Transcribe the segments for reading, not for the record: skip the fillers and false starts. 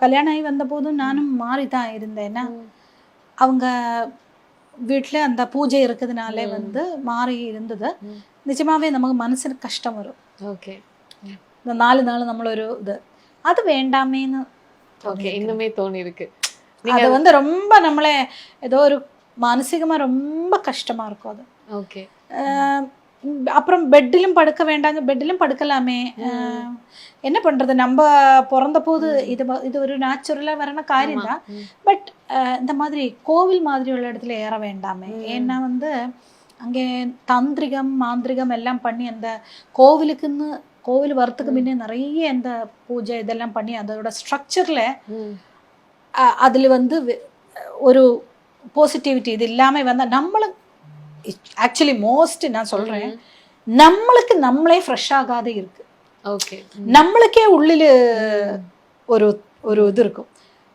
கல்யாணம் ஆகி வந்த போதும் நானும் மாறி தான் இருந்தேன். ஏன்னா அவங்க வீட்டில் அந்த பூஜை இருக்கிறதுனால வந்து மாறி இருந்தது. நிஜமாவே நமக்கு மனசுக்கு கஷ்டம் வரும். ஓகே, இந்த 4 நாள் நம்மளொரு இது அது வேண்டாமேன்னு ஓகே, இன்னுமே தோணி இருக்கு. அது வந்து ரொம்ப நம்மளே ஏதோ ஒரு மானசீகமாக ரொம்ப கஷ்டமாக இருக்கும் அது. ஓகே, அப்புறம் பெட்டிலும் படுக்க வேண்டாங்க, பெட்டிலும் படுக்கலாமே, என்ன பண்ணுறது, நம்ம பிறந்த போது இது ஒரு நேச்சுரலாக வரன காரியம் தான். பட் இந்த மாதிரி கோவில் மாதிரி உள்ள இடத்துல ஏற வேண்டாமே. ஏன்னா வந்து அங்கே தாந்திரிகம் மாந்திரிகம் எல்லாம் பண்ணி அந்த கோவில் வரத்துக்கு முன்னே நிறைய அந்த பூஜை இதெல்லாம் பண்ணி அதோட ஸ்ட்ரக்சரில் அதில் வந்து ஒரு பாசிட்டிவிட்டி இது இல்லாமல் வந்தால் நம்மளுக்கு ஆக்சுவலி மோஸ்ட் நான் சொல்கிறேன், நம்மளுக்கு நம்மளே ஃப்ரெஷ் ஆகாத இருக்கு. ஓகே, நம்மளுக்கே உள்ளில் ஒரு ஒரு இது இருக்கும்.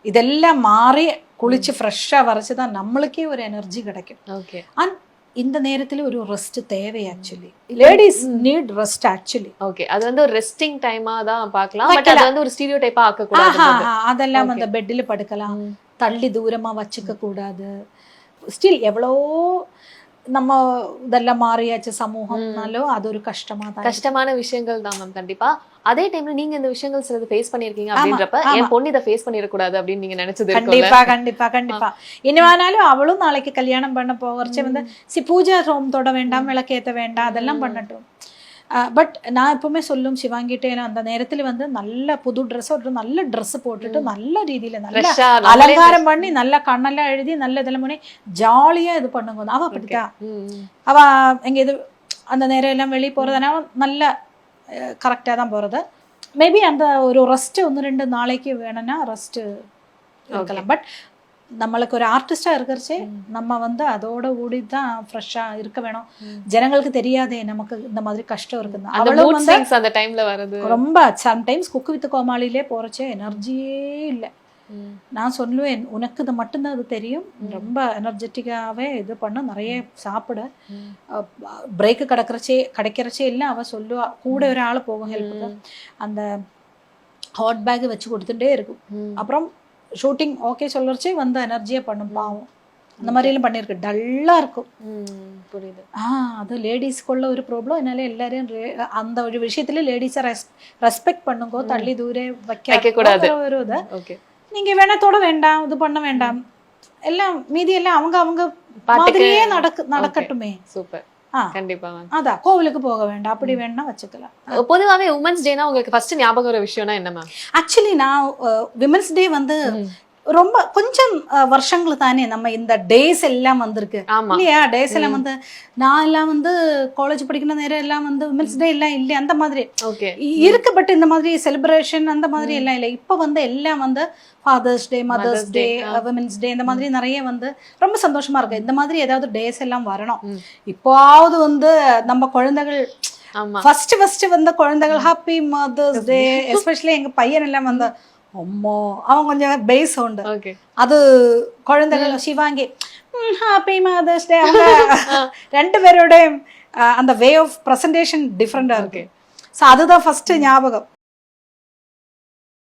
இதெல்லாம் மாறி குளிச்சு ஃப்ரெஷ்ஷாக வரைச்சி தான் நம்மளுக்கே ஒரு எனர்ஜி கிடைக்கும். ஓகே, அண்ட் இந்த நேரத்தில் ஒரு ரெஸ்ட் தேவை. Actually ladies NEET rest actually. Okay, அது வந்து ஒரு ரெஸ்டிங் டைமா தான் பார்க்கலாம். பட் அது வந்து ஒரு ஸ்டீரியோடைப்பா ஆக்க கூடாது. அதெல்லாம் அந்த பெட்டில் படுக்கலாம், தள்ளி தூரமா வச்சுக்க கூடாது. ஸ்டில் எவ்வளோ நம்ம இதெல்லாம் மாறியாச்சு சமூகம்னாலும் அது ஒரு கஷ்டமான விஷயங்கள் தான் மேம். கண்டிப்பா அதே டைம்ல நீங்க இந்த விஷயங்கள் சிலது ஃபேஸ் பண்ணிருக்கீங்க அப்படின்றப்ப என் பொண்ணு இதை ஃபேஸ் பண்ணிடக்கூடாது அப்படின்னு நீங்க நினைச்சது? கண்டிப்பா இனிவானாலும் அவளும் நாளைக்கு கல்யாணம் பண்ண போகிறச்சே வந்து பூஜா ஹோம் தொட வேண்டாம், விளக்கேற்ற வேண்டாம், அதெல்லாம் பண்ணட்டும். பட் நான் எப்பவுமே சொல்லும் சிவாங்கிட்டே, அந்த நேரத்தில் வந்து நல்ல புது ட்ரெஸ், ஒரு நல்ல ட்ரெஸ் போட்டுட்டு நல்ல ரீதியில நல்ல அலங்காரம் பண்ணி நல்ல கண்ணெல்லாம் எழுதி நல்ல இதெல்லாம் பண்ணி ஜாலியா இது பண்ணுங்க. அவ அப்படித்தான். அவ எங்க இது அந்த நேரம் எல்லாம் வெளியே போறதுனா நல்ல கரெக்டா தான் போறது. மேபி அந்த ஒரு ரெஸ்ட் 1-2 நாளைக்கு வேணும்னா ரெஸ்ட் இருக்கலாம். பட் நம்மளுக்கு ஒரு ஆர்டிஸ்டா இருக்கிறச்சே நம்ம வந்து அதோட ஊடி தான் ஃப்ரெஷ்ஷா இருக்க வேணும். ஜனங்களுக்கு தெரியாதே நமக்கு இந்த மாதிரி கஷ்டம் இருக்குன்னு. அவளும் வந்து அந்த டைம்ல வரது ரொம்ப சம்டைம்ஸ் குக்கு வித் கோமாளிலே போறச்சே எனர்ஜியே இல்லை. நான் சொல்லுவேன், உனக்கு இது மட்டும்தான் அது தெரியும், ரொம்ப எனர்ஜெட்டிக்காவே இது பண்ண, நிறைய சாப்பிட, பிரேக்கு கிடைக்கிறச்சே இல்லை. அவ சொல்லுவா, கூட ஒரு ஆள் போகும் ஹெல்ப்புக்கு, அந்த ஹாட் பேக் வச்சு கொடுத்துட்டே இருக்கும். அப்புறம் ஷூட்டிங் ஓகே சொல்றச்சே வந்து எனர்ஜியா பண்ணும். பாவம் அந்த மாதிரி எல்லாம் பண்ணிருக்கு. டல்லா இருக்கும். புரியுது. அது லேடிஸ்க்குள்ள ஒரு ப்ராப்ளம். அதனால எல்லாரையும் அந்த ஒரு விஷயத்துல லேடிஸை ரெஸ்பெக்ட் பண்ணுங்கோ, தள்ளி தூரே வைக்க கூடாது. ஒரு இது நீங்க வேணா தொட வேண்டாம், இது பண்ண வேண்டாம், எல்லாம் மீதி எல்லாம் அவங்க மாதிரியே நடக்கட்டுமே. சூப்பர். கண்டிப்பா அதான் கோவிலுக்கு போக வேண்டாம், அப்படி வேணா வச்சுக்கலாம். பொதுவாவே உமன்ஸ் டேனா உங்களுக்கு ஃபர்ஸ்ட் ஞாபகம் வர விஷயம்னா என்ன மேம்? ஆக்சுவலி நான் விமன்ஸ் டே வந்து ரொம்ப கொஞ்சம் வருஷங்கள் தானே நம்ம இந்த டேஸ் எல்லாம் வந்திருக்கு இல்லையா. டேஸ் எல்லாம் வந்து நான் எல்லாம் வந்து காலேஜ் படிக்கிற நேரம் எல்லாம் வந்து விமன்ஸ் டே எல்லாம் இல்லை அந்த மாதிரி இருக்கு. பட் இந்த மாதிரி செலிப்ரேஷன் அந்த மாதிரி எல்லாம் இல்லை. இப்போ வந்து எல்லாம் வந்து ஃபாதர்ஸ் டே, மதர்ஸ் டே, விமன்ஸ் டே, இந்த மாதிரி நிறைய வந்து ரொம்ப சந்தோஷமா இருக்கு. இந்த மாதிரி ஏதாவது டேஸ் எல்லாம் வரணும். இப்போவாவது வந்து நம்ம குழந்தைகள் ஃபர்ஸ்ட் வந்த குழந்தைகள் ஹாப்பி மதர்ஸ் டே, எஸ்பெஷலி எங்க பையன் எல்லாம் வந்து அம்மா அவன் கொஞ்சம் பேஸ் உண்டு. அது குழந்தைகள் சிவாங்கி ஹாப்பி மதர்ஸ் டே, அவங்க 2 பேரோட அந்த வே ஆஃப் ப்ரெசன்டேஷன் டிஃப்ரெண்டா இருக்கு. ஸோ அதுதான் ஃபர்ஸ்ட் ஞாபகம்.